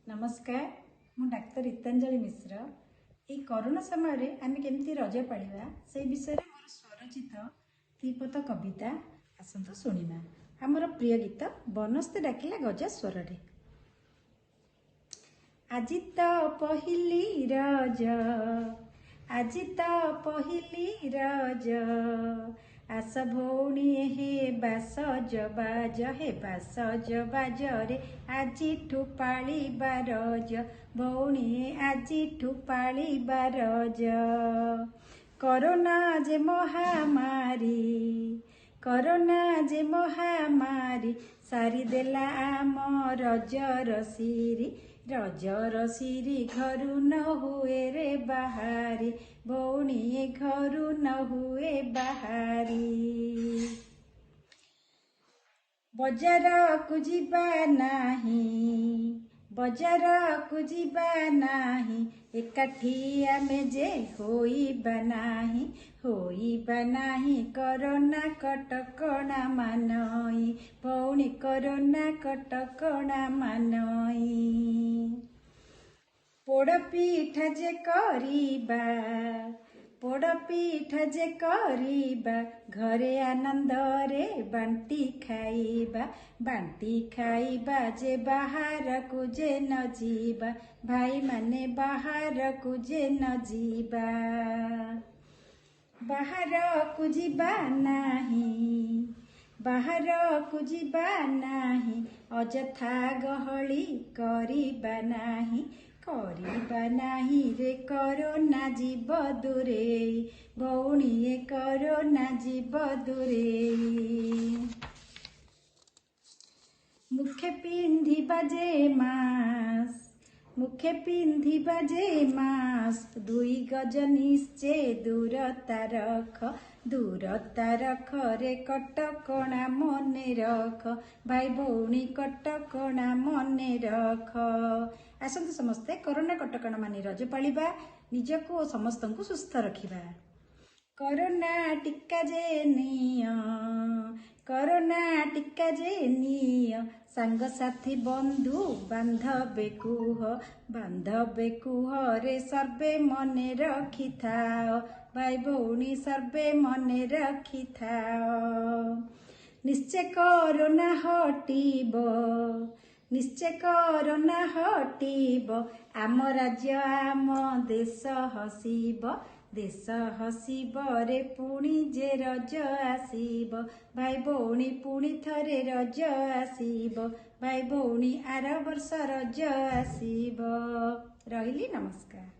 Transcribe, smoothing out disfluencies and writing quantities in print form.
नमस्कार मु डाक्तर गीतांजलि मिश्र। ये कोरोना समय आम केमती रज पालिबा से विषय में मोर स्वरचित त्रिपद कविता आसतु शुणा। आमर प्रिय गीत बनस्ते डाकिला गजा स्वर रे। आज तो पहिली रज, आज तो पहिली रज, आस भौणी हे बास जबाज, हे बास जबाज रे। आजिठू पालिबा रज भौणी, आजिठू पालिबा रज। कोरोना जे महामारी, कोरोना जे महामारी, सारी देला आम रजर सिरी, रजर सिरी। घरू न हुए रे बाहारी भौणी, घरू न हुए बाहारी। बजार को जीवा नाही, बजार को जीवा नाही, एकाठी आमे जे होइबा नाही, होइबा नाही। Corona कटकणा मानई भौणी, corona कटकणा मानई। पोड़पिठा जे करिबा, पोड़पिठा जे करिबा, घरे आनंद रे बांटी खाइबा, बांटी खाइबा। जे बाहर को जे न जीवा, भाई माने बाहर को जे न जीवा, बाहर को जीवा नाही, बाहर को जीवा नाही। अजथा गहली करिबा नाही, करिबा नाही रे। कोरोना जीव दूरे भौणी, कोरोना जीव दूरे। मुखे पिंधिबा जे मास्क, मुखे पिंधिबा जे मास्क, 2 गज निश्चय दूरता रख, दूरता रख रे। कटकणा मने रख भाई भौणी, कटकणा मने रख। आसतु समस्ते कोरोना कटकणा मानि रज पालिबा, निजको और समस्त को सुस्थ रखिबा। कोरोना टीका जे निय, कोरोना टीका जे निय, सांग साथी बंधु बांधवे कुह, बांधवे कुह रे। सर्वे मने रखि थाओ भाई भौणी, सर्वे मने रखि थाओ। निश्चय कोरोना हटिब, निश्चय कोरोना हटिब, आम राज्य आम देश हसिब, देश हसिब रे। पुणी जे रज आसिब भाई भौणी, पुणी थरे रज आसिब भाई भौणी, आर वर्ष रज आसिब। रहिली, नमस्कार।